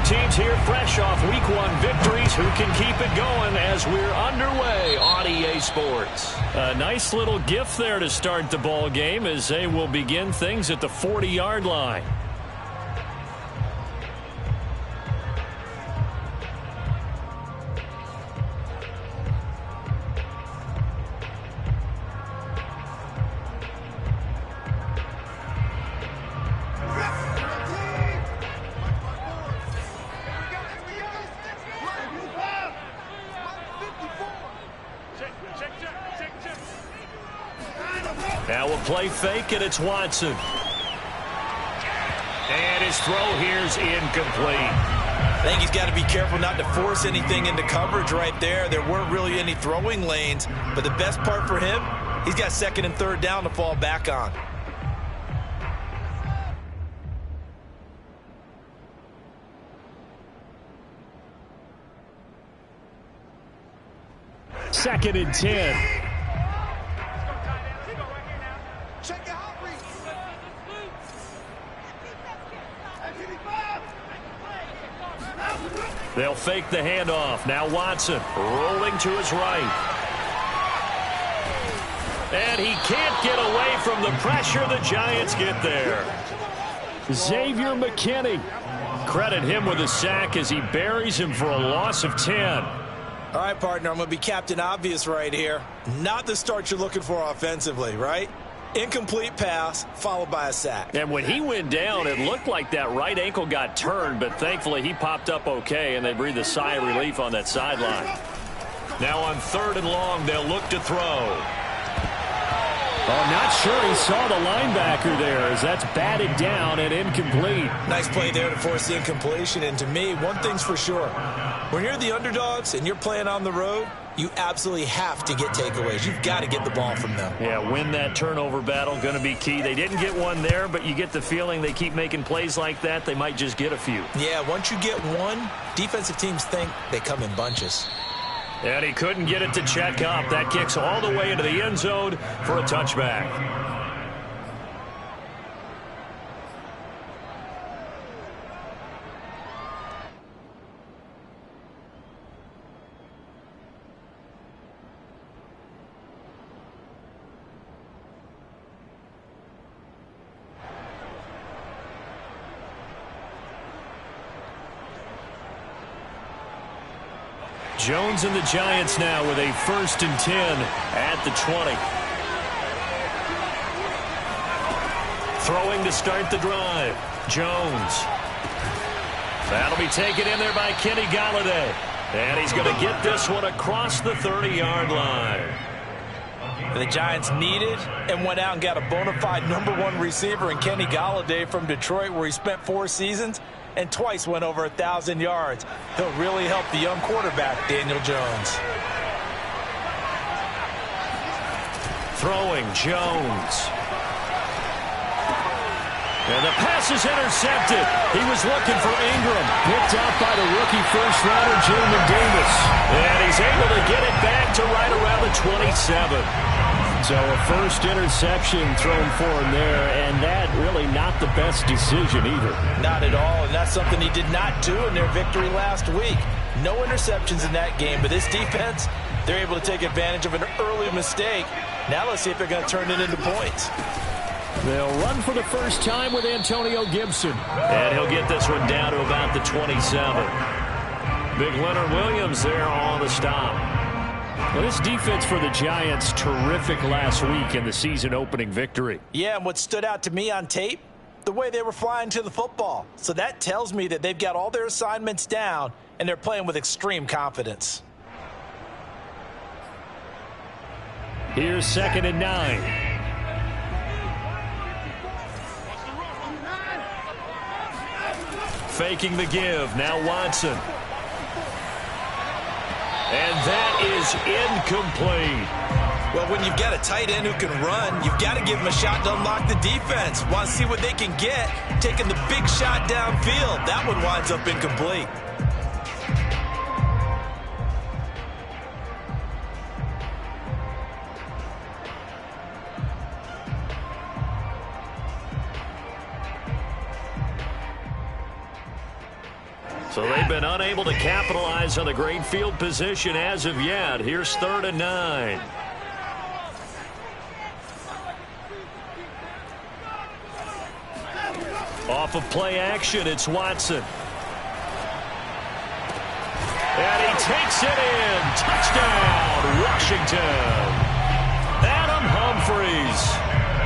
teams here fresh off Week 1 victories. Who can keep it going as we're underway on EA Sports? A nice little gift there to start the ball game as they will begin things at the 40-yard line. Now we'll play fake, and it's Watson. And his throw here's incomplete. I think he's got to be careful not to force anything into coverage right there. There weren't really any throwing lanes, but the best part for him, he's got second and third down to fall back on. Second and 10. They'll fake the handoff. Now Watson rolling to his right. And he can't get away from the pressure. The Giants get there. Xavier McKinney. Credit him with a sack as he buries him for a loss of 10. All right, partner, I'm going to be Captain Obvious right here. Not the start you're looking for offensively, right? Incomplete pass followed by a sack. And when he went down, it looked like that right ankle got turned, but thankfully he popped up okay, and they breathed a sigh of relief on that sideline. Now on 3rd and long, they'll look to throw. Oh, not sure he saw the linebacker there as that's batted down and incomplete. Nice play there to force the incompletion, and to me, one thing's for sure. When you're the underdogs and you're playing on the road, you absolutely have to get takeaways. You've got to get the ball from them. Yeah, win that turnover battle, going to be key. They didn't get one there, but you get the feeling they keep making plays like that, they might just get a few. Yeah, once you get one, defensive teams think they come in bunches. And he couldn't get it to check up. That kicks all the way into the end zone for a touchback. Jones and the Giants now with a 1st and 10 at the 20. Throwing to start the drive. Jones. That'll be taken in there by Kenny Golladay. And he's going to get this one across the 30-yard line. The Giants needed and went out and got a bona fide #1 receiver in Kenny Golladay from Detroit, where he spent 4 seasons and twice went over 1,000 yards. He'll really help the young quarterback, Daniel Jones. Throwing, Jones. And the pass is intercepted. He was looking for Ingram. Picked out by the rookie first-rounder, Jamin Davis. And he's able to get it back to right around the 27. So a first interception thrown for him there, and that really not the best decision either. Not at all, and that's something he did not do in their victory last week. No interceptions in that game, but this defense, they're able to take advantage of an early mistake. Now let's see if they're going to turn it into points. They'll run for the first time with Antonio Gibson. And he'll get this one down to about the 27. Big Leonard Williams there on the stop. Well, this defense for the Giants, terrific last week in the season-opening victory. Yeah, and what stood out to me on tape, the way they were flying to the football. So that tells me that they've got all their assignments down, and they're playing with extreme confidence. Here's 2nd and 9. Faking the give. Now Watson. And that is incomplete. Well, when you've got a tight end who can run, you've got to give him a shot to unlock the defense. Want to see what they can get, taking the big shot downfield. That one winds up incomplete. So they've been unable to capitalize on the great field position as of yet. Here's 3rd and 9. Off of play action, it's Watson. And he takes it in. Touchdown, Washington. Adam Humphries.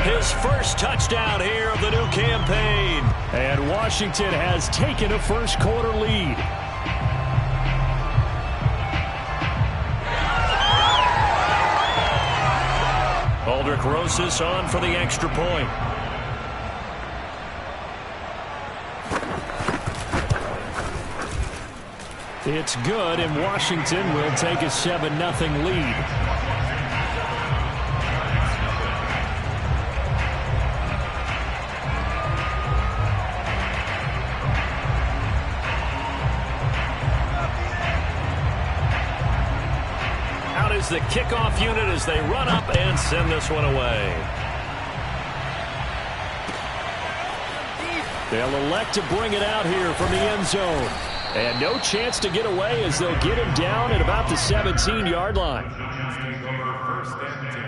His first touchdown here of the new campaign. And Washington has taken a first-quarter lead. Aldrich Rosas on for the extra point. It's good, and Washington will take a 7-0 lead. The kickoff unit as they run up and send this one away. They'll elect to bring it out here from the end zone. And no chance to get away as they'll get him down at about the 17-yard line. First and 10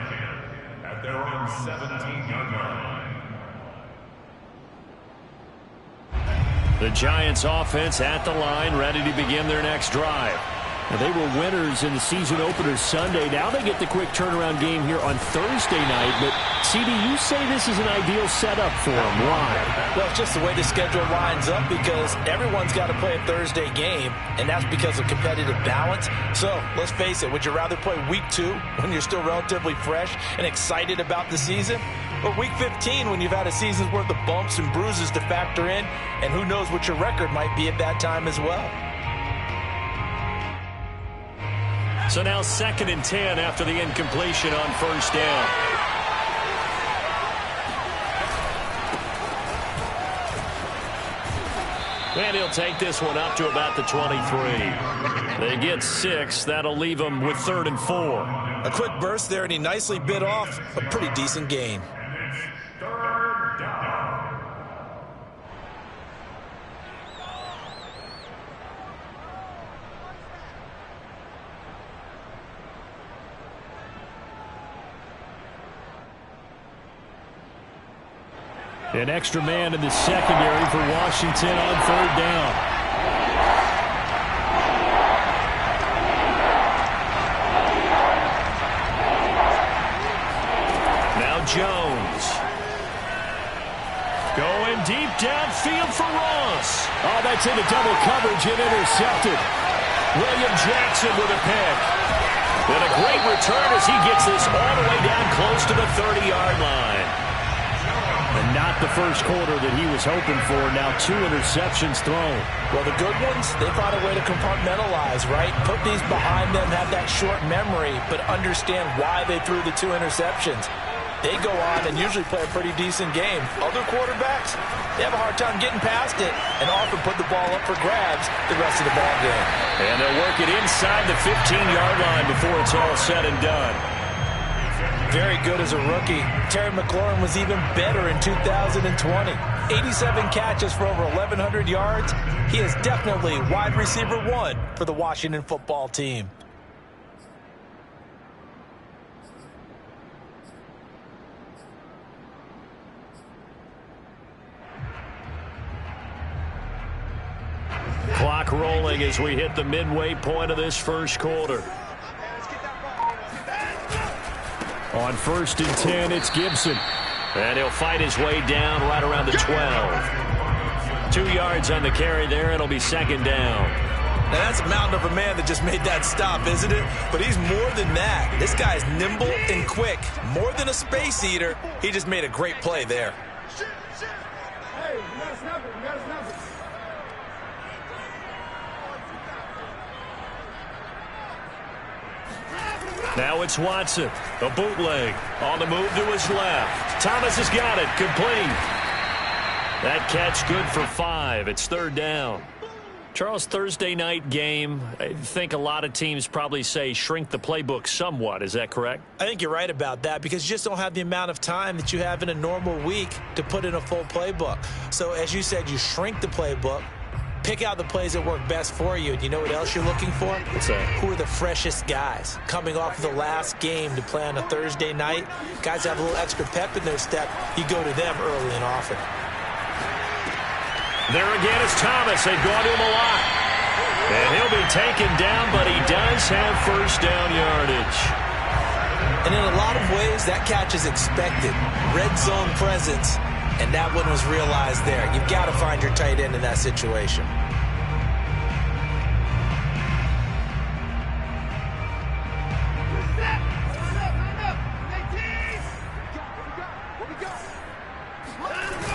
at their own 17-yard line. The Giants offense at the line, ready to begin their next drive. They were winners in the season opener Sunday. Now they get the quick turnaround game here on Thursday night. But, CD, you say this is an ideal setup for them. Why? Well, it's just the way the schedule lines up because everyone's got to play a Thursday game, and that's because of competitive balance. So, let's face it, would you rather play Week 2 when you're still relatively fresh and excited about the season? Or Week 15 when you've had a season's worth of bumps and bruises to factor in, and who knows what your record might be at that time as well? So now 2nd and 10 after the incompletion on first down. And he'll take this one up to about the 23. They get 6. That'll leave them with 3rd and 4. A quick burst there, and he nicely bit off a pretty decent gain. An extra man in the secondary for Washington on 3rd down. Now Jones. Going deep downfield for Ross. Oh, that's into double coverage and intercepted. William Jackson with a pick. And a great return as he gets this all the way down close to the 30-yard line. And not the first quarter that he was hoping for. Now 2 interceptions thrown. Well, the good ones, they found a way to compartmentalize, right? Put these behind them, have that short memory, but understand why they threw the 2 interceptions. They go on and usually play a pretty decent game. Other quarterbacks, they have a hard time getting past it and often put the ball up for grabs the rest of the ball game. And they'll work it inside the 15-yard line before it's all said and done. Very good as a rookie. Terry McLaurin was even better in 2020. 87 catches for over 1,100 yards. He is definitely wide receiver 1 for the Washington football team. Clock rolling as we hit the midway point of this first quarter. On 1st and 10, it's Gibson. And he'll fight his way down right around the 12. 2 yards on the carry there. It'll be 2nd down. Now, that's a mountain of a man that just made that stop, isn't it? But he's more than that. This guy's nimble and quick. More than a space eater. He just made a great play there. Hey, you gotta snap it. You gotta snap it. Now it's Watson. A bootleg. On the move to his left. Thomas has got it. Complete. That catch good for 5. It's 3rd down. Charles, Thursday night game, I think a lot of teams probably say shrink the playbook somewhat. Is that correct? I think you're right about that because you just don't have the amount of time that you have in a normal week to put in a full playbook. So as you said, you shrink the playbook. Pick out the plays that work best for you. And you know what else you're looking for? What's that? Who are the freshest guys? Coming off of the last game to play on a Thursday night, guys have a little extra pep in their step. You go to them early and often. There again is Thomas. They've gone to him a lot. And he'll be taken down, but he does have first down yardage. And in a lot of ways, that catch is expected. Red zone presence. And that one was realized there. You've got to find your tight end in that situation.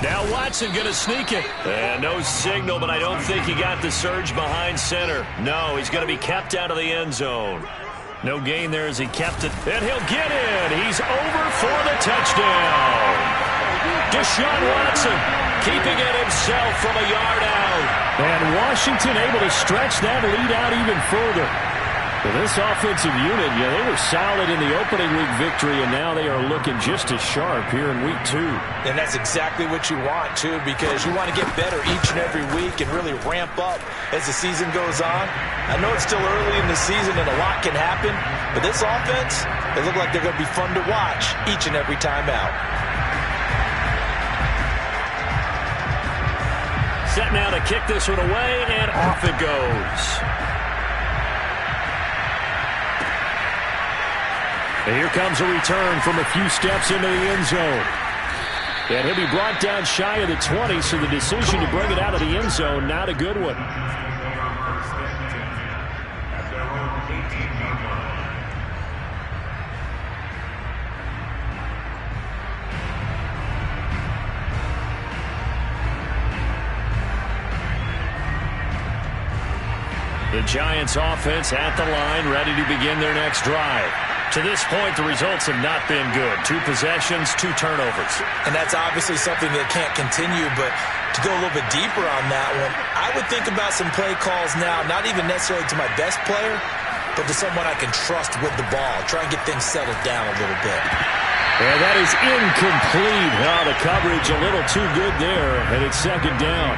Now Watson going to sneak it. And no signal, but I don't think he got the surge behind center. No, he's going to be kept out of the end zone. No gain there as he kept it. And he'll get in. He's over for the touchdown. Deshaun Watson keeping it himself from a yard out. And Washington able to stretch that lead out even further. Well, this offensive unit, they were solid in the opening week victory, and now they are looking just as sharp here in week 2. And that's exactly what you want, too, because you want to get better each and every week and really ramp up as the season goes on. I know it's still early in the season and a lot can happen, but this offense, they look like they're going to be fun to watch each and every time out. Set now to kick this one away, and off it goes. And here comes a return from a few steps into the end zone. And he'll be brought down shy of the 20, so the decision to bring it out of the end zone, not a good one. The Giants offense at the line, ready to begin their next drive. To this point, the results have not been good. 2 possessions, 2 turnovers. And that's obviously something that can't continue, but to go a little bit deeper on that one, I would think about some play calls now, not even necessarily to my best player, but to someone I can trust with the ball. Try and get things settled down a little bit. And that is incomplete. Oh, the coverage a little too good there, and it's second down.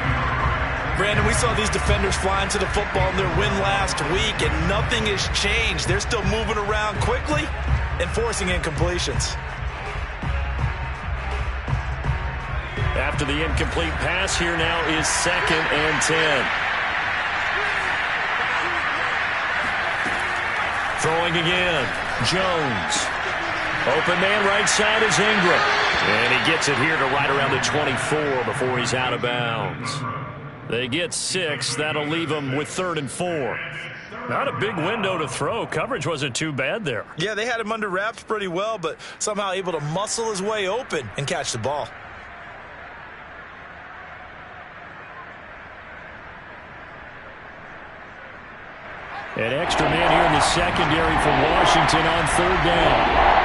Brandon, we saw these defenders flying to the football in their win last week, and nothing has changed. They're still moving around quickly and forcing incompletions. After the incomplete pass, here now is 2nd and 10. Throwing again. Jones. Open man right side is Ingram. And he gets it here to right around the 24 before he's out of bounds. They get 6. That'll leave them with 3rd and 4. Not a big window to throw. Coverage wasn't too bad there. Yeah, they had him under wraps pretty well, but somehow able to muscle his way open and catch the ball. An extra man here in the secondary for Washington on 3rd down.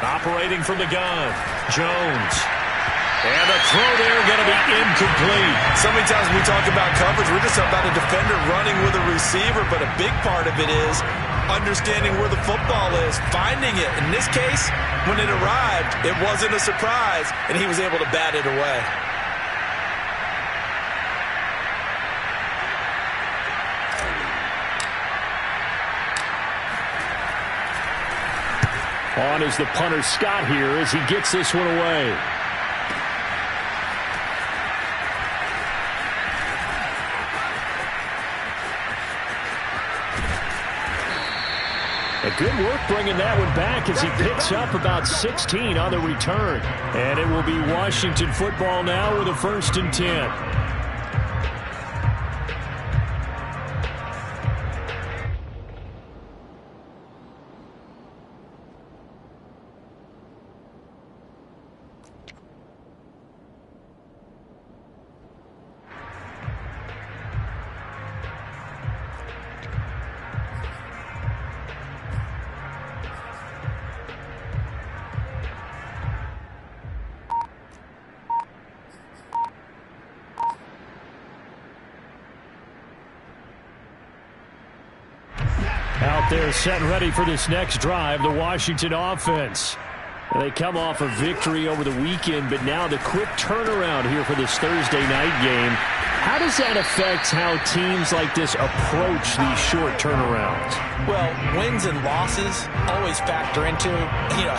Operating from the gun, Jones. And the throw there going to be incomplete. So many times we talk about coverage, we're just about a defender running with a receiver, but a big part of it is understanding where the football is, finding it. In this case, when it arrived, it wasn't a surprise, and he was able to bat it away. On is the punter Scott here as he gets this one away. A good work bringing that one back as he picks up about 16 on the return. And it will be Washington football now with a 1st and 10. They're set and ready for this next drive, the Washington offense. They come off a victory over the weekend, but now the quick turnaround here for this Thursday night game. How does that affect how teams like this approach these short turnarounds? Well, wins and losses always factor into,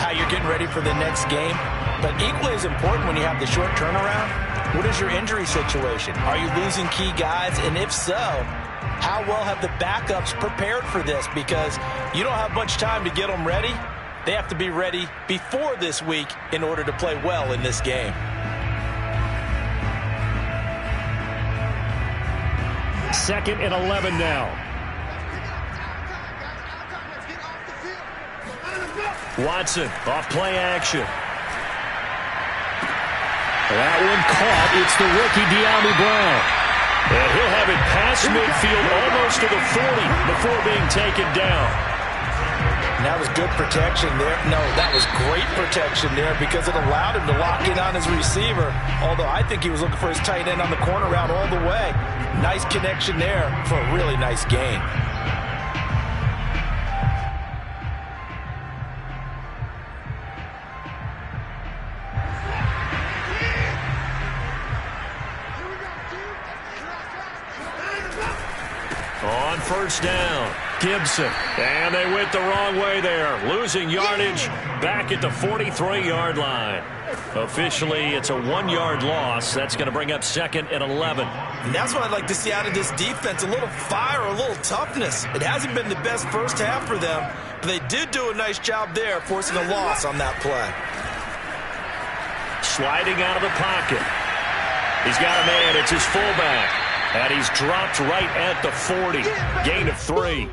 how you're getting ready for the next game. But equally as important when you have the short turnaround, what is your injury situation? Are you losing key guys? And if so, how well have the backups prepared for this? Because you don't have much time to get them ready. They have to be ready before this week in order to play well in this game. Second and 11 now. Watson off play action. That one caught. It's the rookie De'Ami Brown. And he'll have it past midfield almost to the 40 before being taken down. And that was good protection there. No, that was great protection there because it allowed him to lock in on his receiver. Although I think he was looking for his tight end on the corner route all the way. Nice connection there for a really nice gain. On first down, Gibson. And they went the wrong way there. Losing yardage back at the 43-yard line. Officially, it's a 1-yard loss. That's going to bring up second and 11. And that's what I'd like to see out of this defense. A little fire, a little toughness. It hasn't been the best first half for them, but they did do a nice job there, forcing a loss on that play. Sliding out of the pocket. He's got a man. It's his fullback. And he's dropped right at the 40. Gain of 3.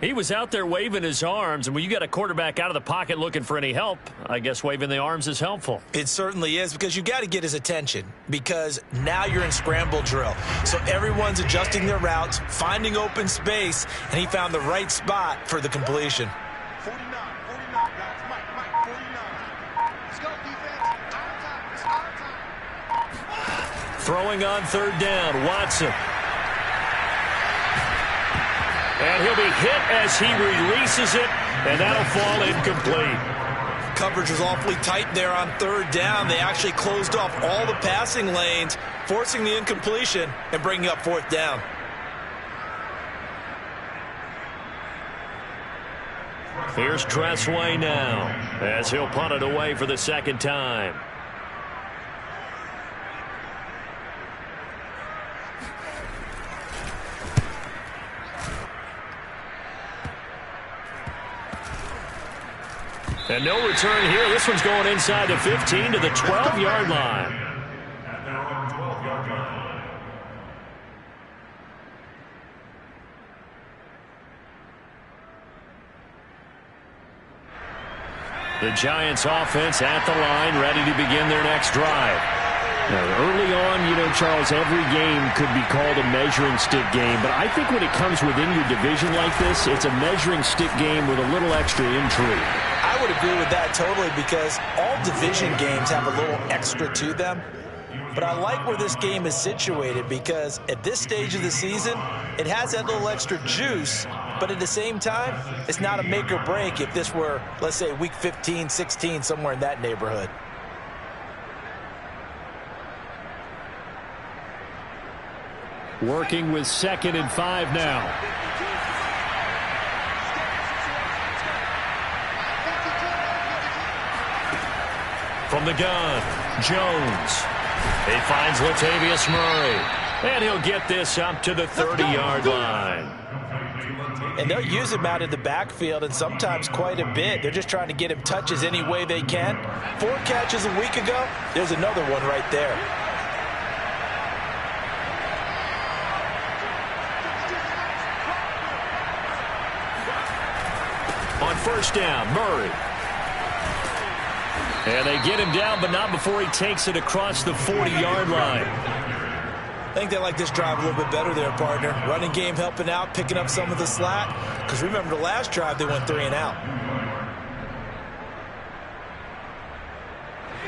He was out there waving his arms, and when you got a quarterback out of the pocket looking for any help, I guess waving the arms is helpful. It certainly is, because you got to get his attention, because now you're in scramble drill. So everyone's adjusting their routes, finding open space, and he found the right spot for the completion. 49, guys. Mike, 49. Let's go, defense. It's our time. Throwing on third down, Watson. And he'll be hit as he releases it, and that'll fall incomplete. Coverage was awfully tight there on third down. They actually closed off all the passing lanes, forcing the incompletion and bringing up fourth down. Here's Tressway now as he'll punt it away for the second time. And no return here. This one's going inside the 15 to the 12-yard line. At their own 12-yard line. The Giants offense at the line, ready to begin their next drive. Now, early on, Charles, every game could be called a measuring stick game, but I think when it comes within your division like this, it's a measuring stick game with a little extra intrigue. I would agree with that totally, because all division games have a little extra to them. But I like where this game is situated, because at this stage of the season, it has that little extra juice, but at the same time, it's not a make or break if this were, let's say, week 15, 16, somewhere in that neighborhood. Working with 2nd and 5 now. From the gun, Jones. He finds Latavius Murray. And he'll get this up to the 30-yard line. And they'll use him out in the backfield, and sometimes quite a bit. They're just trying to get him touches any way they can. 4 catches a week ago. There's another one right there. On first down, Murray. And they get him down, but not before he takes it across the 40-yard line. I think they like this drive a little bit better there, partner. Running game helping out, picking up some of the slack. Because remember, the last drive, they went 3 and out.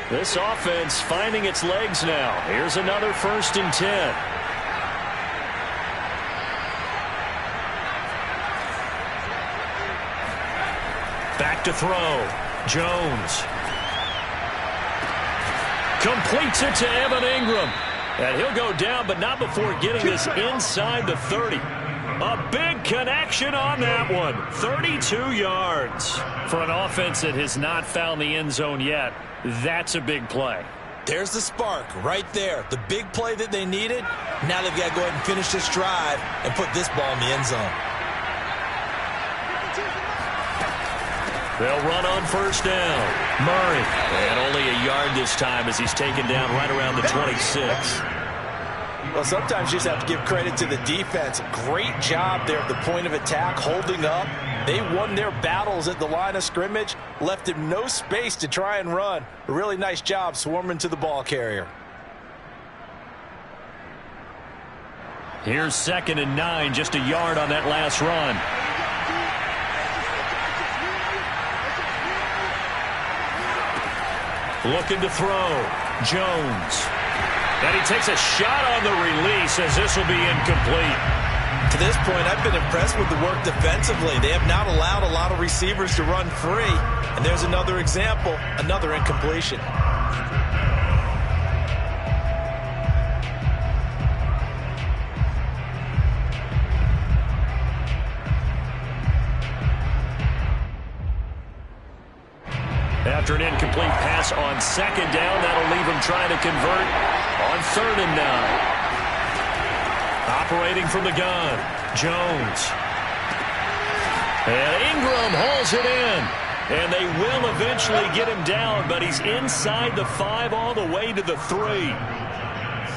This offense finding its legs now. Here's another 1st and 10. to throw. Jones completes it to Evan Ingram. And he'll go down, but not before getting this inside the 30. A big connection on that one. 32 yards. For an offense that has not found the end zone yet, that's a big play. There's the spark right there. The big play that they needed. Now they've got to go ahead and finish this drive and put this ball in the end zone. They'll run on first down. Murray. And only a yard this time as he's taken down right around the 26. Well, sometimes you just have to give credit to the defense. Great job there at the point of attack, holding up. They won their battles at the line of scrimmage, left him no space to try and run. A really nice job swarming to the ball carrier. Here's 2nd and 9, just a yard on that last run. Looking to throw. Jones. And he takes a shot on the release as this will be incomplete. To this point, I've been impressed with the work defensively. They have not allowed a lot of receivers to run free. And there's another example, another incompletion. After an incomplete pass on 2nd down, that'll leave him trying to convert on 3rd and 9. Operating from the gun, Jones. And Ingram hauls it in. And they will eventually get him down, but he's inside the 5 all the way to the 3.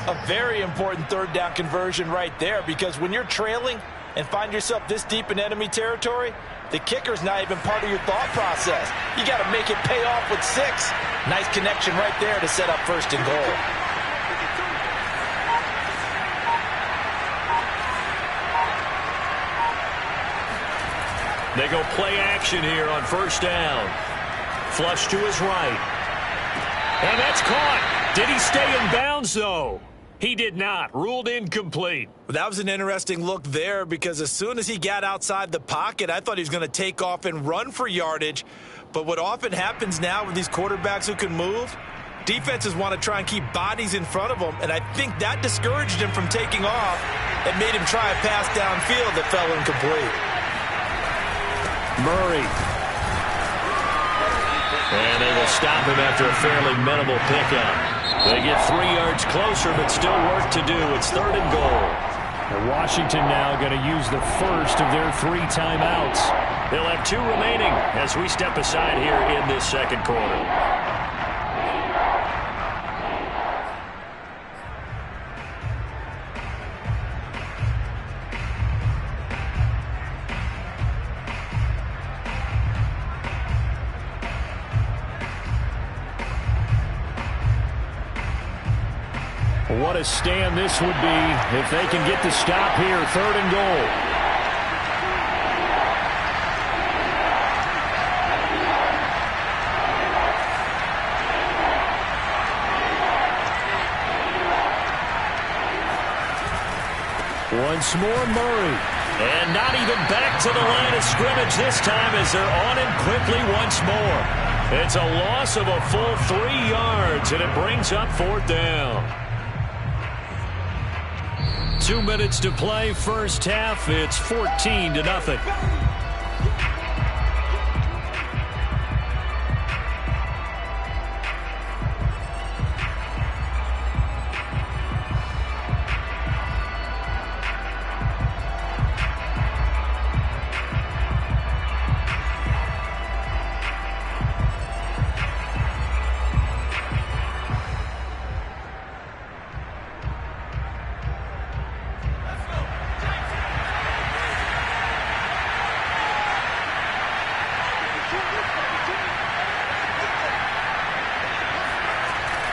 A very important 3rd down conversion right there, because when you're trailing and find yourself this deep in enemy territory, the kicker's not even part of your thought process. You got to make it pay off with 6. Nice connection right there to set up 1st and goal. They go play action here on 1st down. Flush to his right. And that's caught. Did he stay in bounds, though? He did not. Ruled incomplete. That was an interesting look there, because as soon as he got outside the pocket, I thought he was going to take off and run for yardage. But what often happens now with these quarterbacks who can move, defenses want to try and keep bodies in front of them, and I think that discouraged him from taking off and made him try a pass downfield that fell incomplete. Murray. And they will stop him after a fairly minimal pickup. They get 3 yards closer, but still work to do. It's 3rd and goal. And Washington now going to use the first of their 3 timeouts. They'll have 2 remaining as we step aside here in this 2nd quarter. What a stand this would be if they can get the stop here. 3rd and goal. Once more, Murray. And not even back to the line of scrimmage this time as they're on him quickly once more. It's a loss of a full 3 yards, and it brings up 4th down. 2 minutes to play, 1st half. It's 14-0.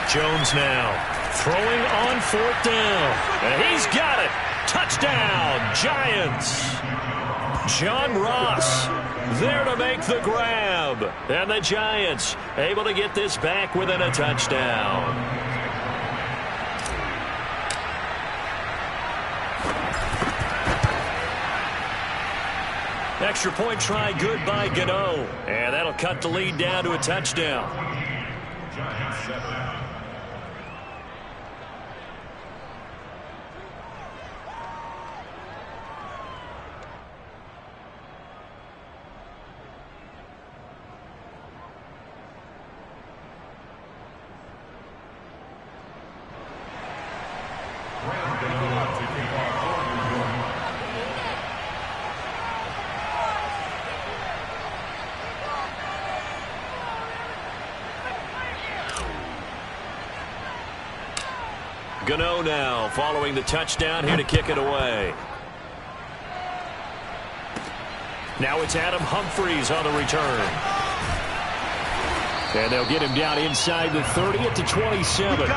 Jones now throwing on 4th down. And he's got it. Touchdown, Giants. John Ross there to make the grab. And the Giants able to get this back within a touchdown. Extra point try good by Gano. And that'll cut the lead down to a touchdown. Giants 7. Gano now following the touchdown here to kick it away. Now it's Adam Humphries on the return. And they'll get him down inside the 30 at the 27.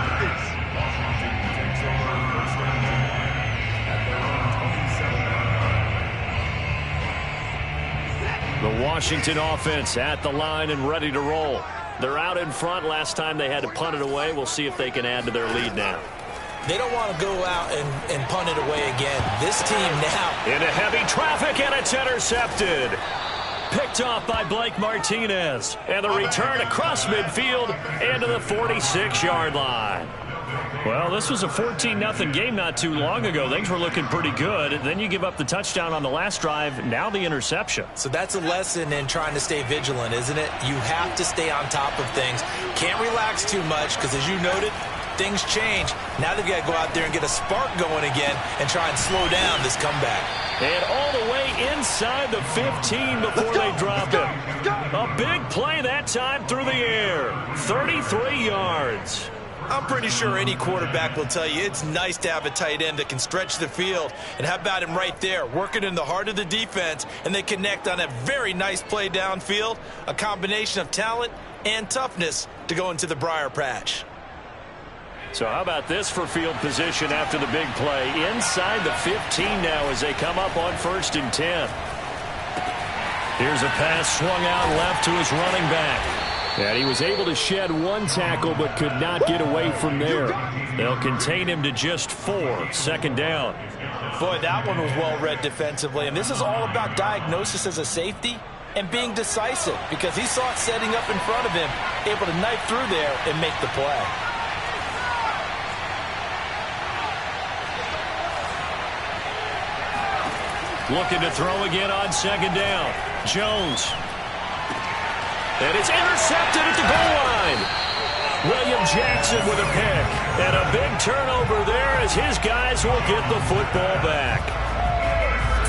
The Washington offense at the line and ready to roll. They're out in front. Last time they had to punt it away. We'll see if they can add to their lead now. They don't want to go out and punt it away again. This team now. Into heavy traffic, and it's intercepted. Picked off by Blake Martinez. And the return across midfield and to the 46-yard line. Well, this was a 14-0 game not too long ago. Things were looking pretty good. Then you give up the touchdown on the last drive. Now the interception. So that's a lesson in trying to stay vigilant, isn't it? You have to stay on top of things. Can't relax too much because, as you noted, things change. Now they've got to go out there and get a spark going again and try and slow down this comeback. And all the way inside the 15 before they drop him. A big play that time through the air. 33 yards. I'm pretty sure any quarterback will tell you it's nice to have a tight end that can stretch the field. And how about him right there, working in the heart of the defense, and they connect on a very nice play downfield, a combination of talent and toughness to go into the briar patch. So how about this for field position after the big play? Inside the 15 now as they come up on 1st and 10. Here's a pass swung out left to his running back. And he was able to shed one tackle but could not get away from there. They'll contain him to just 4. 2nd down. Boy, that one was well read defensively. And this is all about diagnosis as a safety and being decisive because he saw it setting up in front of him, able to knife through there and make the play. Looking to throw again on 2nd down. Jones. And it's intercepted at the goal line. William Jackson with a pick. And a big turnover there as his guys will get the football back.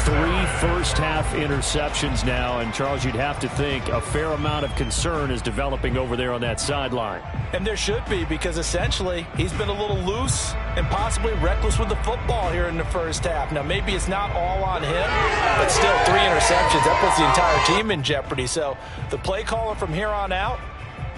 3 first-half interceptions now. And, Charles, you'd have to think a fair amount of concern is developing over there on that sideline. And there should be because, essentially, he's been a little loose and possibly reckless with the football here in the first half. Now, maybe it's not all on him, but still 3 interceptions. That puts the entire team in jeopardy. So the play caller from here on out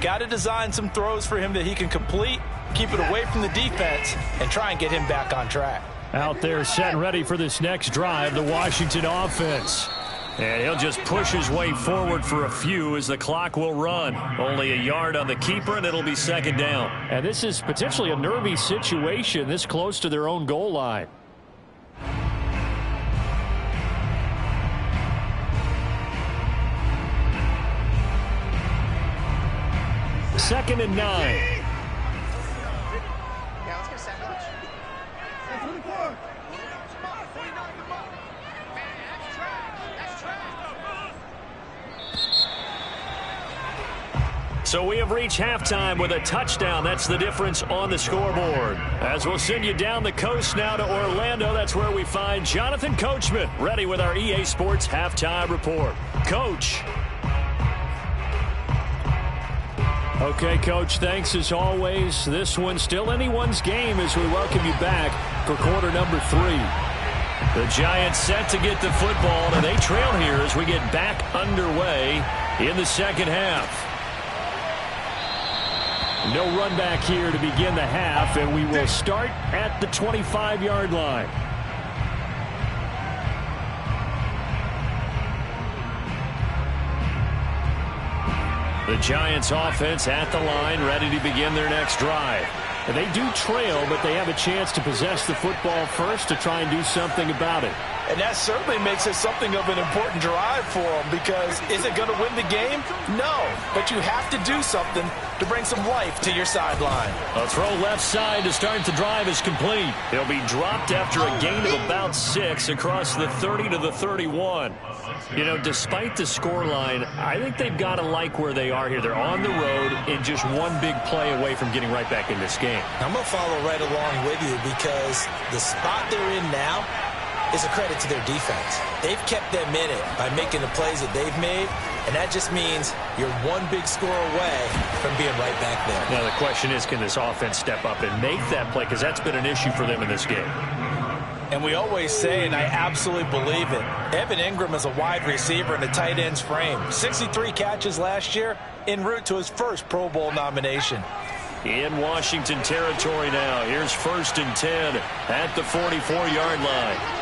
got to design some throws for him that he can complete, keep it away from the defense, and try and get him back on track. Out there set and ready for this next drive, the Washington offense. And he'll just push his way forward for a few as the clock will run. Only a yard on the keeper, and it'll be 2nd down. And this is potentially a nervy situation this close to their own goal line. Second and 9. So we have reached halftime with a touchdown. That's the difference on the scoreboard. As we'll send you down the coast now to Orlando, that's where we find Jonathan Coachman, ready with our EA Sports Halftime Report. Coach. Okay, Coach, thanks as always. This one's still anyone's game as we welcome you back for quarter number 3. The Giants set to get the football, and they trail here as we get back underway in the second half. No run back here to begin the half, and we will start at the 25-yard line. The Giants offense at the line, ready to begin their next drive. And they do trail, but they have a chance to possess the football first to try and do something about it. And that certainly makes it something of an important drive for him, because is it going to win the game? No, but you have to do something to bring some life to your sideline. A throw left side to start the drive is complete. He'll be dropped after a gain of about 6 across the 30 to the 31. You know, despite the scoreline, I think they've got to like where they are here. They're on the road and just one big play away from getting right back in this game. I'm going to follow right along with you, because the spot they're in now is a credit to their defense. They've kept them in it by making the plays that they've made, and that just means you're one big score away from being right back there. Now the question is, can this offense step up and make that play, because that's been an issue for them in this game. And we always say, and I absolutely believe it, Evan Ingram is a wide receiver in a tight end's frame. 63 catches last year, en route to his first Pro Bowl nomination. In Washington territory now. Here's 1st and 10 at the 44-yard line.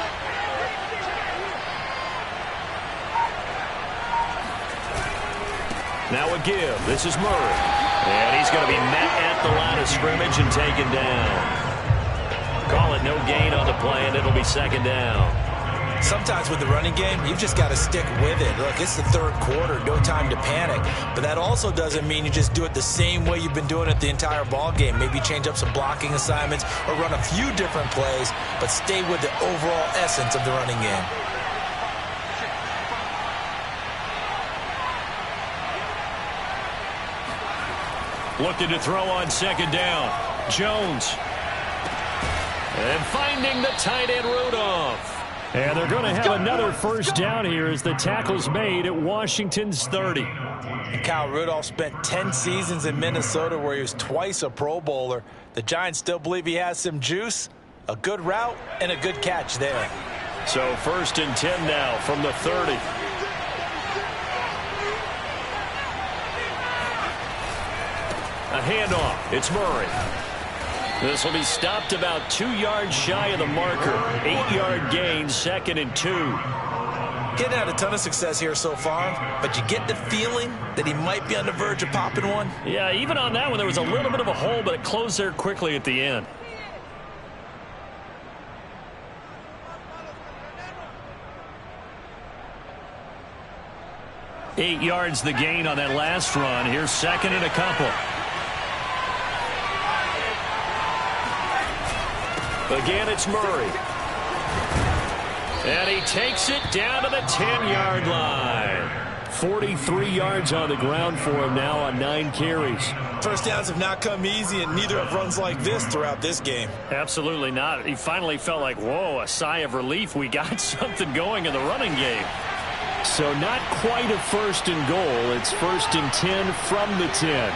Now a give. This is Murray. And he's going to be met at the line of scrimmage and taken down. Call it no gain on the play, and it'll be 2nd down. Sometimes with the running game, you've just got to stick with it. Look, it's the 3rd quarter, no time to panic. But that also doesn't mean you just do it the same way you've been doing it the entire ball game. Maybe change up some blocking assignments or run a few different plays, but stay with the overall essence of the running game. Looking to throw on 2nd down. Jones. And finding the tight end Rudolph. And they're going to have another 1st down here as the tackle's made at Washington's 30. And Kyle Rudolph spent 10 seasons in Minnesota where he was twice a Pro Bowler. The Giants still believe he has some juice, a good route, and a good catch there. So 1st and 10 now from the 30. A handoff. It's Murray. This will be stopped about 2 yards shy of the marker. 8-yard gain, 2nd and 2. Getting had a ton of success here so far, but you get the feeling that he might be on the verge of popping one. Yeah, even on that one, there was a little bit of a hole, but it closed there quickly at the end. Eight yards the gain on that last run. Here's 2nd and a couple. Again, it's Murray. And he takes it down to the 10-yard line. 43 yards on the ground for him now on 9 carries. First downs have not come easy, and neither have runs like this throughout this game. Absolutely not. He finally felt like, whoa, a sigh of relief. We got something going in the running game. So not quite a 1st and goal. It's 1st and 10 from the 10.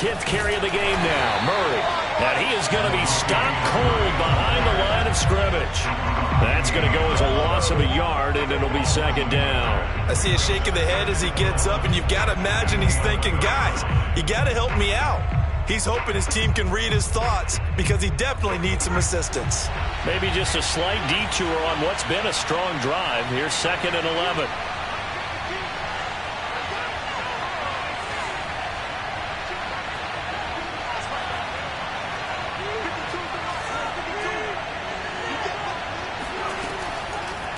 Tenth carry of the game now. Murray. And he is going to be stopped cold behind the line of scrimmage. That's going to go as a loss of a yard, and it'll be 2nd down. I see a shake of the head as he gets up, and you've got to imagine he's thinking, guys, you got to help me out. He's hoping his team can read his thoughts, because he definitely needs some assistance. Maybe just a slight detour on what's been a strong drive. Here's 2nd and 11.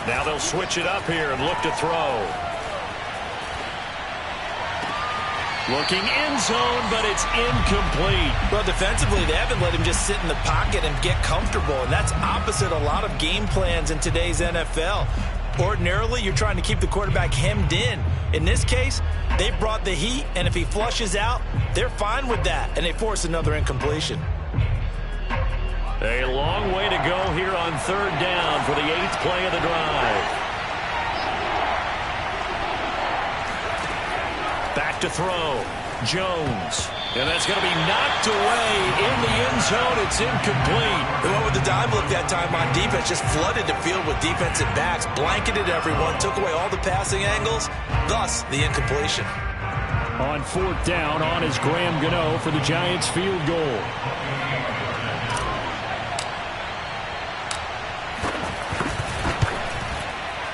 'Now they'll switch it up here and look to throw. Looking end zone, but it's incomplete. Well, defensively, they haven't let him just sit in the pocket and get comfortable, and that's opposite a lot of game plans in today's NFL. Ordinarily, you're trying to keep the quarterback hemmed in. In this case, they brought the heat, and if he flushes out, they're fine with that, and they force another incompletion. A long way to go here on 3rd down for the 8th play of the drive. Back to throw. Jones. And that's going to be knocked away in the end zone. It's incomplete. They went with the dime look that time on defense. Just flooded the field with defensive backs. Blanketed everyone. Took away all the passing angles. Thus, the incompletion. On 4th down, on is Graham Gano for the Giants field goal.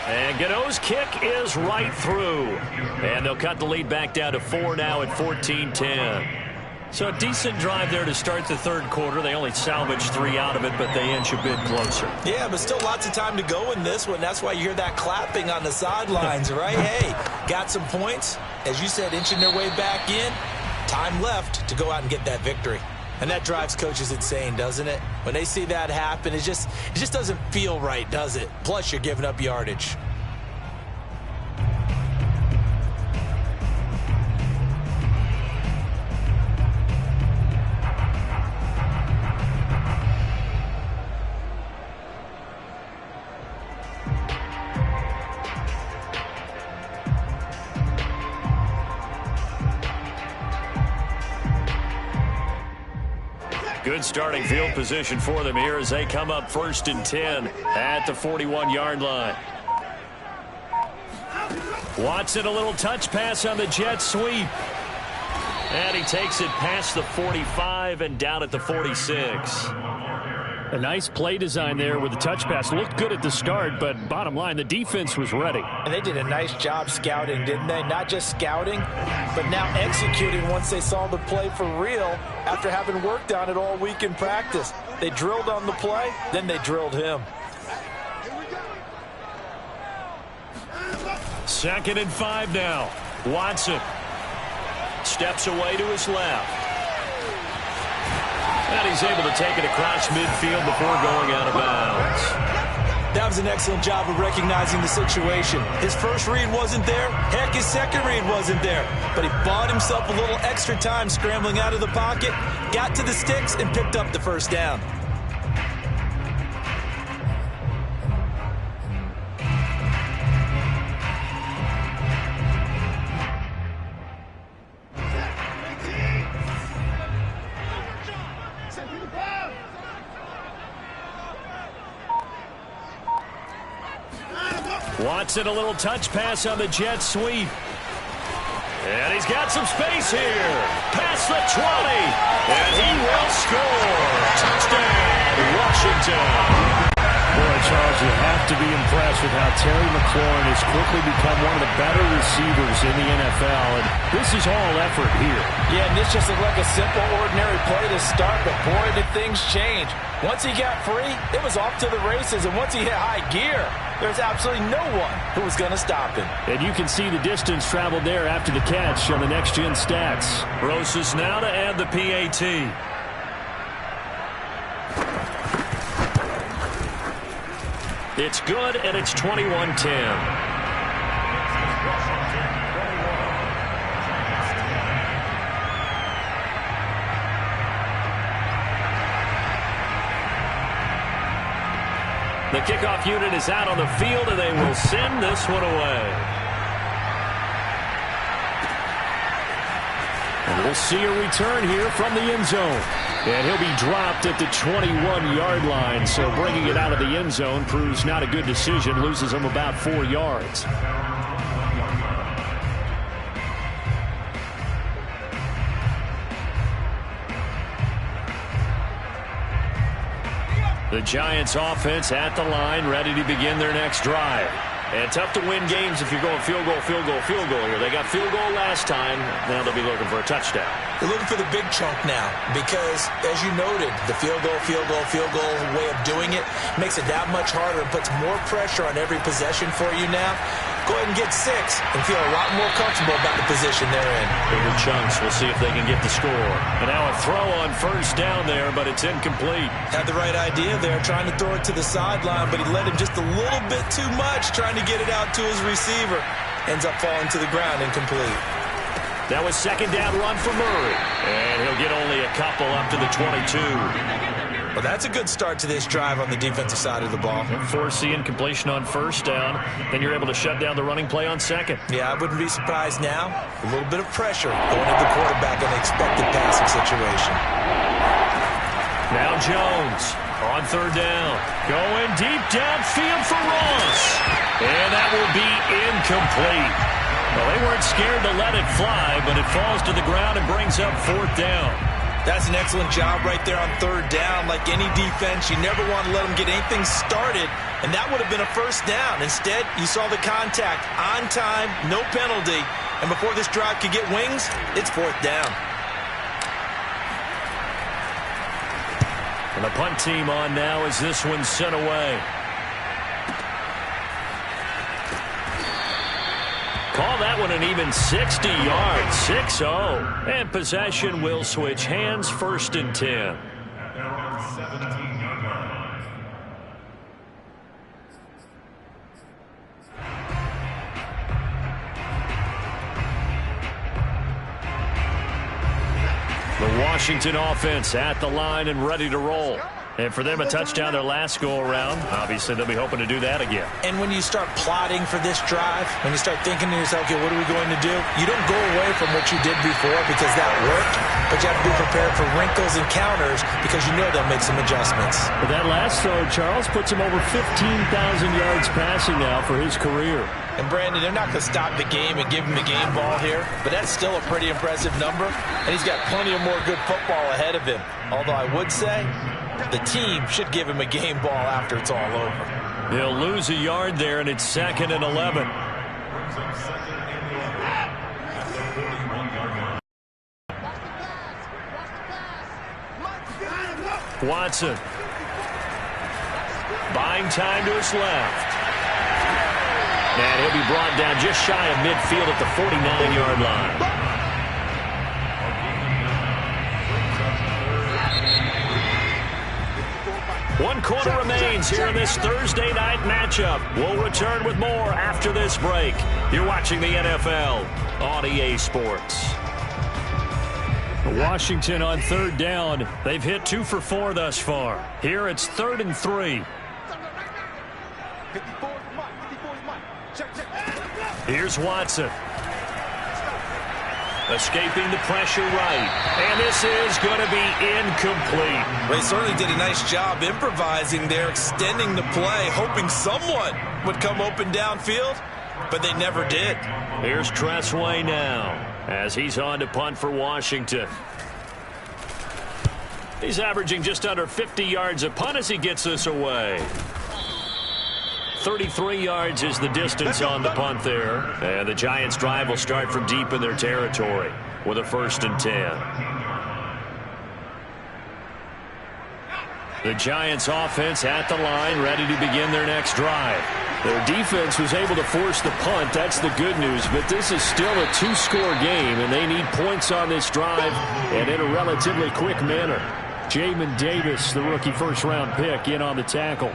And Gano's kick is right through. And they'll cut the lead back down to 4 now at 14-10. So a decent drive there to start the third quarter. They only salvaged 3 out of it, but they inch a bit closer. Yeah, but still lots of time to go in this one. That's why you hear that clapping on the sidelines, right? Hey, got some points. As you said, inching their way back in. Time left to go out and get that victory. And that drives coaches insane, doesn't it? When they see that happen, it just doesn't feel right, does it? Plus, you're giving up yardage. Good starting field position for them here as they come up 1st and 10 at the 41-yard line. Watson, a little touch pass on the jet sweep. And he takes it past the 45 and down at the 46. A nice play design there with the touch pass. Looked good at the start, but bottom line, the defense was ready. And they did a nice job scouting, didn't they? Not just scouting, but now executing once they saw the play for real after having worked on it all week in practice. They drilled on the play, then they drilled him. 2nd and 5 now. Watson steps away to his left. And he's able to take it across midfield before going out of bounds. That was an excellent job of recognizing the situation. His first read wasn't there. Heck, his second read wasn't there. But he bought himself a little extra time scrambling out of the pocket, got to the sticks, and picked up the first down. Watson, a little touch pass on the jet sweep. And he's got some space here. Past the 20. And he will score. Touchdown, Washington. Boy, Charles, you have to be impressed with how Terry McLaurin has quickly become one of the better receivers in the NFL. And this is all effort here. Yeah, and this just looked like a simple, ordinary play to start, but boy, did things change. Once he got free, it was off to the races, and once he hit high gear, there's absolutely no one who was going to stop him. And you can see the distance traveled there after the catch on the next-gen stats. Rosas now to add the PAT. It's good, and it's 21-10. The kickoff unit is out on the field, and they will send this one away. And we'll see a return here from the end zone. And he'll be dropped at the 21-yard line, so bringing it out of the end zone proves not a good decision, loses him about 4 yards. The Giants offense at the line, ready to begin their next drive. And tough to win games if you're going field goal, field goal, field goal here. They got field goal last time. Now they'll be looking for a touchdown. They're looking for the big chunk now because, as you noted, the field goal way of doing it makes it that much harder and puts more pressure on every possession for you now. Go ahead and get 6 and feel a lot more comfortable about the position they're in. Bigger chunks. We'll see if they can get the score. And now a throw on first down there, but it's incomplete. Had the right idea there, trying to throw it to the sideline, but he let him just a little bit too much, trying to get it out to his receiver. Ends up falling to the ground, incomplete. That was second down run for Murray. And he'll get only a couple up to the 22. Well, that's a good start to this drive on the defensive side of the ball. Force the incompletion on first down. Then you're able to shut down the running play on second. Yeah, I wouldn't be surprised now. A little bit of pressure going to the quarterback in the expected passing situation. Now Jones on third down. Going deep downfield for Ross. And that will be incomplete. Well, they weren't scared to let it fly, but it falls to the ground and brings up fourth down. That's an excellent job right there on third down. Like any defense, you never want to let them get anything started, and that would have been a first down. Instead, you saw the contact on time, no penalty, and before this drive could get wings, it's fourth down. And the punt team on now as this one's sent away. Call that one an even 60 yards, 6-0. And possession will switch hands, 1st and 10. They're on 17-yard line. The Washington offense at the line and ready to roll. And for them, a touchdown their last go-around. Obviously, they'll be hoping to do that again. And when you start plotting for this drive, when you start thinking to yourself, okay, what are we going to do? You don't go away from what you did before because that worked, but you have to be prepared for wrinkles and counters because you know they'll make some adjustments. But that last throw, Charles, puts him over 15,000 yards passing now for his career. And, Brandon, they're not going to stop the game and give him the game ball here, but that's still a pretty impressive number, and he's got plenty of more good football ahead of him. Although I would say the team should give him a game ball after it's all over. He'll lose a yard there, and it's 2nd and 11. Watson. Buying time to his left. And he'll be brought down just shy of midfield at the 49-yard line. One quarter remains here in this Thursday night matchup. We'll return with more after this break. You're watching the NFL on EA Sports. Washington on third down. They've hit 2 for 4 thus far. Here it's 3rd and 3. Here's Watson. Escaping the pressure right. And this is going to be incomplete. They certainly did a nice job improvising there, extending the play, hoping someone would come open downfield, but they never did. Here's Tressway now as he's on to punt for Washington. He's averaging just under 50 yards a punt as he gets this away. 33 yards is the distance on the punt there. And the Giants' drive will start from deep in their territory with a 1st and 10. The Giants' offense at the line, ready to begin their next drive. Their defense was able to force the punt. That's the good news. But this is still a 2-score game, and they need points on this drive and in a relatively quick manner. Jamin Davis, the rookie first-round pick, in on the tackle.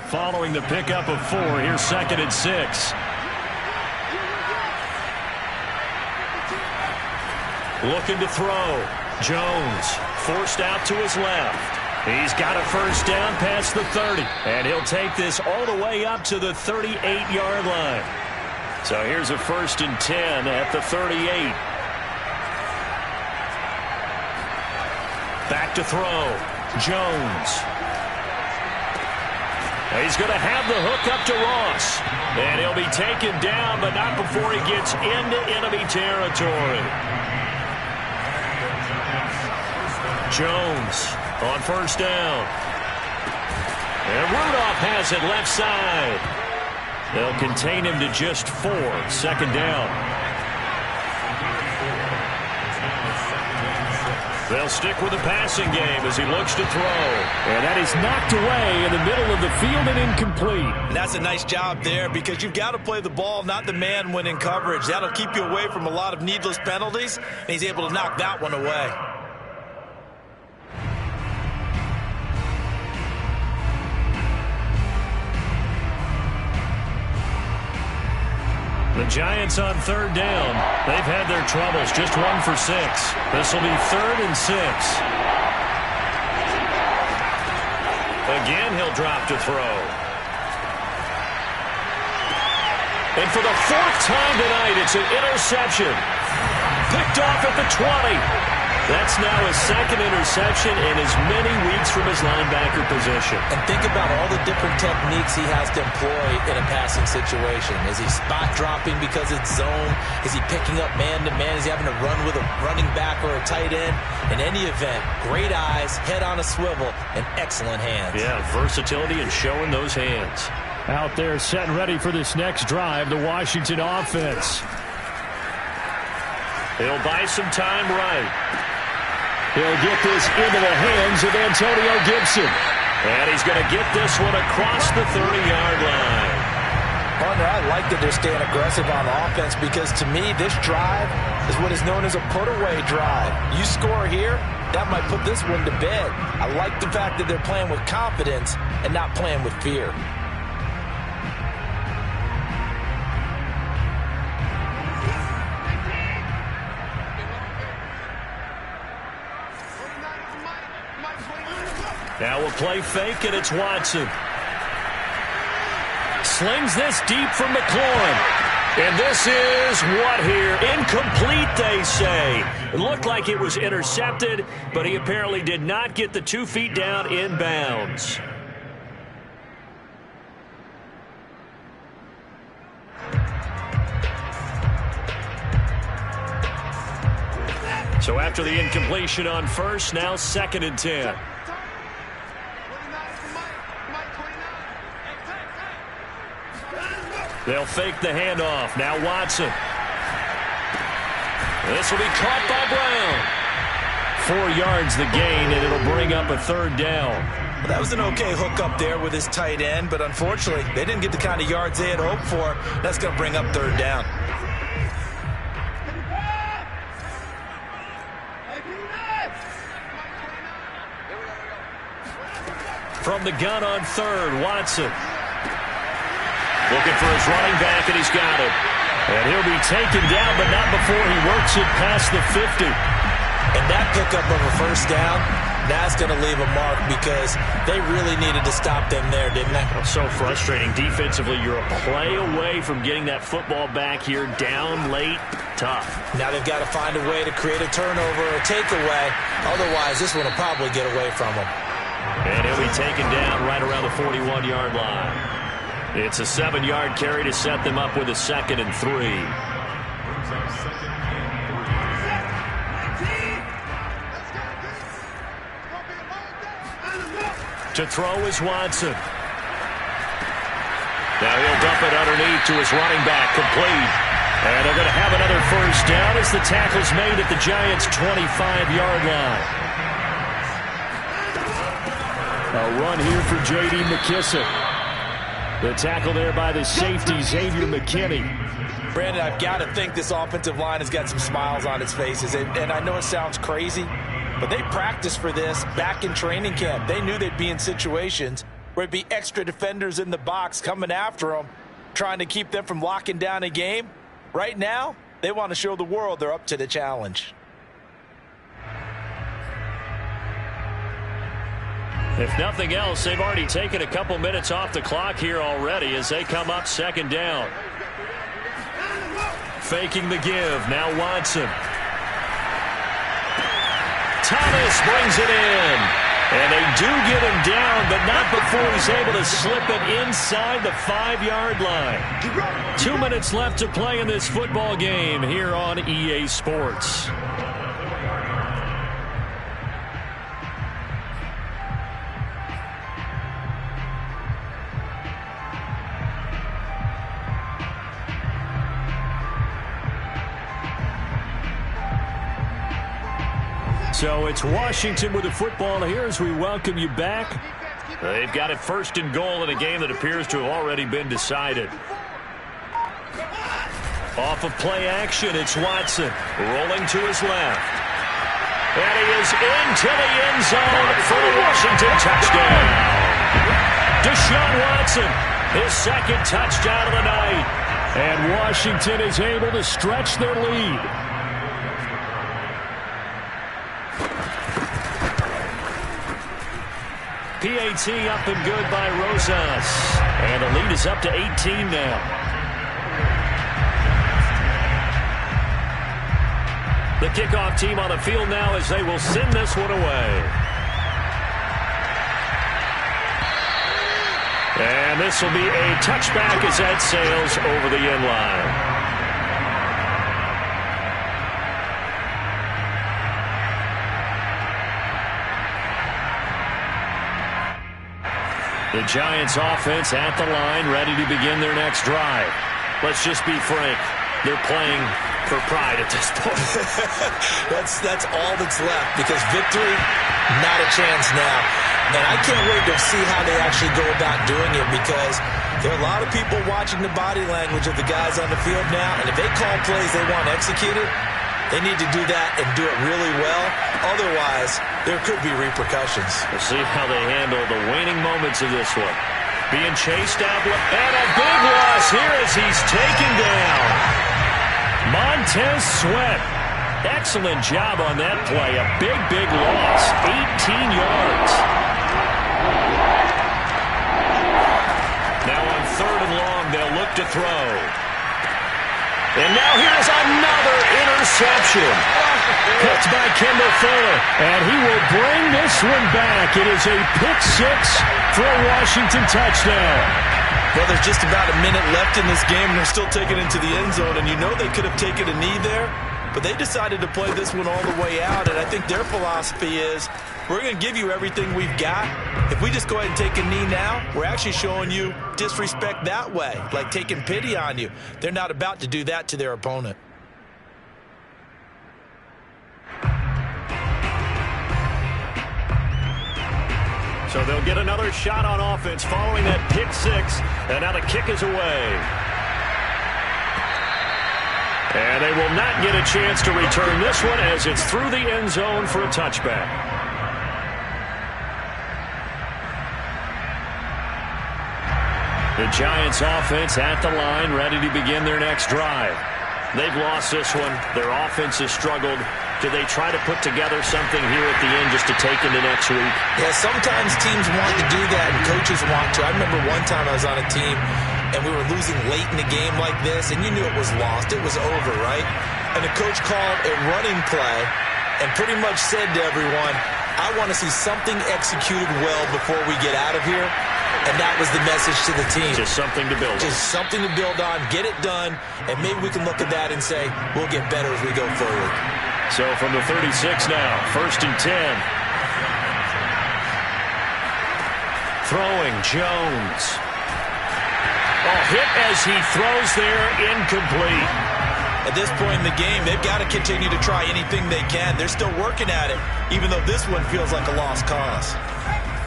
Following the pickup of 4, here's 2nd and 6. Looking to throw. Jones forced out to his left. He's got a first down past the 30. And he'll take this all the way up to the 38-yard line. So here's a 1st and 10 at the 38. Back to throw. Jones. He's going to have the hook up to Ross. And he'll be taken down, but not before he gets into enemy territory. Jones on first down. And Rudolph has it left side. They'll contain him to just 4. 2nd down. They'll stick with the passing game as he looks to throw. And that is knocked away in the middle of the field and incomplete. And that's a nice job there because you've got to play the ball, not the man when in coverage. That'll keep you away from a lot of needless penalties, and he's able to knock that one away. The Giants on third down. They've had their troubles. Just 1 for 6. This will be 3rd and 6. Again, he'll drop to throw. And for the 4th time tonight, it's an interception. Picked off at the 20. That's now his second interception in as many weeks from his linebacker position. And think about all the different techniques he has to employ in a passing situation. Is he spot dropping because it's zone? Is he picking up man-to-man? Is he having to run with a running back or a tight end? In any event, great eyes, head on a swivel, and excellent hands. Yeah, versatility and showing those hands. Out there set and ready for this next drive, the Washington offense. He'll buy some time right. He'll get this into the hands of Antonio Gibson. And he's going to get this one across the 30-yard line. Partner, I like that they're staying aggressive on offense because to me, this drive is what is known as a put-away drive. You score here, that might put this one to bed. I like the fact that they're playing with confidence and not playing with fear. Now we'll play fake, and it's Watson. Slings this deep from McLaurin. And this is what here? Incomplete, they say. It looked like it was intercepted, but he apparently did not get the 2 feet down in bounds. So after the incompletion on first, now 2nd and 10. They'll fake the handoff. Now Watson. This will be caught by Brown. 4 yards the gain, and it'll bring up a 3rd down. Well, that was an okay hook up there with his tight end, but unfortunately, they didn't get the kind of yards they had hoped for. That's going to bring up 3rd down. From the gun on 3rd, Watson. Looking for his running back, and he's got it. And he'll be taken down, but not before he works it past the 50. And that pickup of a 1st down, that's going to leave a mark because they really needed to stop them there, didn't they? So frustrating. Defensively, you're a play away from getting that football back here down late. Tough. Now they've got to find a way to create a turnover or takeaway. Otherwise, this one will probably get away from them. And he'll be taken down right around the 41-yard line. It's a 7-yard carry to set them up with a 2nd and 3. To throw is Watson. Now he'll dump it underneath to his running back, complete. And they're going to have another 1st down as the tackle's made at the Giants' 25-yard line. A run here for J.D. McKissick. The tackle there by the safety, Xavier McKinney. Brandon, I've got to think this offensive line has got some smiles on its faces. And I know it sounds crazy, but they practiced for this back in training camp. They knew they'd be in situations where it'd be extra defenders in the box coming after them, trying to keep them from locking down a game. Right now, they want to show the world they're up to the challenge. If nothing else, they've already taken a couple minutes off the clock here already as they come up 2nd down. Faking the give. Now Watson. Thomas brings it in. And they do get him down, but not before he's able to slip it inside the 5-yard line. 2 minutes left to play in this football game here on EA Sports. So it's Washington with the football here as we welcome you back. They've got it 1st and goal in a game that appears to have already been decided. Off of play action, it's Watson rolling to his left. And he is into the end zone for the Washington touchdown. Deshaun Watson, his 2nd touchdown of the night. And Washington is able to stretch their lead. PAT up and good by Rosas. And the lead is up to 18 now. The kickoff team on the field now as they will send this one away. And this will be a touchback as that sails over the end line. The Giants offense at the line, ready to begin their next drive. Let's just be frank. They're playing for pride at this point. That's all that's left, because victory, not a chance now. And I can't wait to see how they actually go about doing it, because there are a lot of people watching the body language of the guys on the field now, and if they call plays they want executed, they need to do that and do it really well. Otherwise, there could be repercussions. We'll see how they handle the waning moments of this one. Being chased out, and a big loss here as he's taken down. Montez Sweat. Excellent job on that play. A big loss. 18 yards. Now on 3rd and long, they'll look to throw. And now here's another interception. Picked by Kendall Fuller. And he will bring this one back. It is a pick 6 for a Washington touchdown. Well, there's just about a minute left in this game, and they're still taking it into the end zone. And you know they could have taken a knee there, but they decided to play this one all the way out. And I think their philosophy is, we're going to give you everything we've got. If we just go ahead and take a knee now, we're actually showing you disrespect that way, like taking pity on you. They're not about to do that to their opponent. So they'll get another shot on offense following that pick 6. And now the kick is away. And they will not get a chance to return this one as it's through the end zone for a touchback. The Giants offense at the line, ready to begin their next drive. They've lost this one. Their offense has struggled. Do they try to put together something here at the end just to take into next week? Yeah, sometimes teams want to do that and coaches want to. I remember one time I was on a team and we were losing late in the game like this, and you knew it was lost. It was over, right? And the coach called a running play and pretty much said to everyone, I want to see something executed well before we get out of here. And that was the message to the team. Just something to build on. Just something to build on, get it done, and maybe we can look at that and say, we'll get better as we go forward. So from the 36 now, 1st and 10. Throwing, Jones. Oh, hit as he throws there, incomplete. At this point in the game, they've got to continue to try anything they can. They're still working at it, even though this one feels like a lost cause.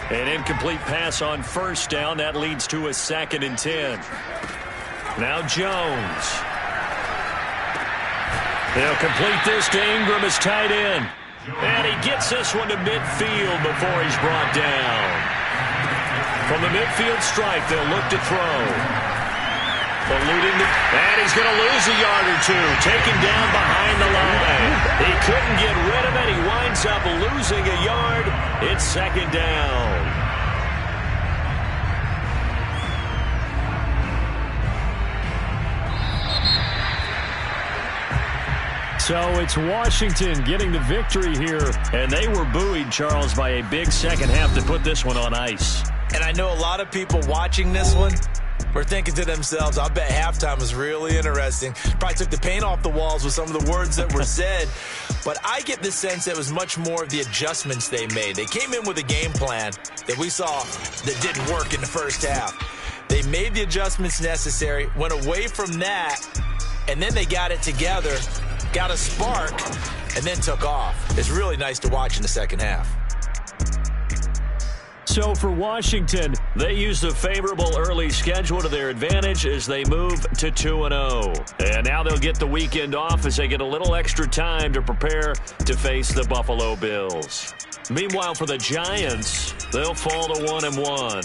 An incomplete pass on 1st down. That leads to a 2nd and 10. Now Jones. They'll complete this to Ingram as tight end. And he gets this one to midfield before he's brought down. From the midfield stripe, they'll look to throw. And he's going to lose a yard or two. Taken down behind the line. He couldn't get rid of it. He winds up losing a yard. It's 2nd down. So it's Washington getting the victory here. And they were buoyed, Charles, by a big second half to put this one on ice. And I know a lot of people watching this one were thinking to themselves, I bet halftime was really interesting. Probably took the paint off the walls with some of the words that were said. But I get the sense that it was much more of the adjustments they made. They came in with a game plan that we saw that didn't work in the first half. They made the adjustments necessary, went away from that, and then they got it together, got a spark, and then took off. It's really nice to watch in the second half. So for Washington, they use the favorable early schedule to their advantage as they move to 2-0. And now they'll get the weekend off as they get a little extra time to prepare to face the Buffalo Bills. Meanwhile, for the Giants, they'll fall to 1-1.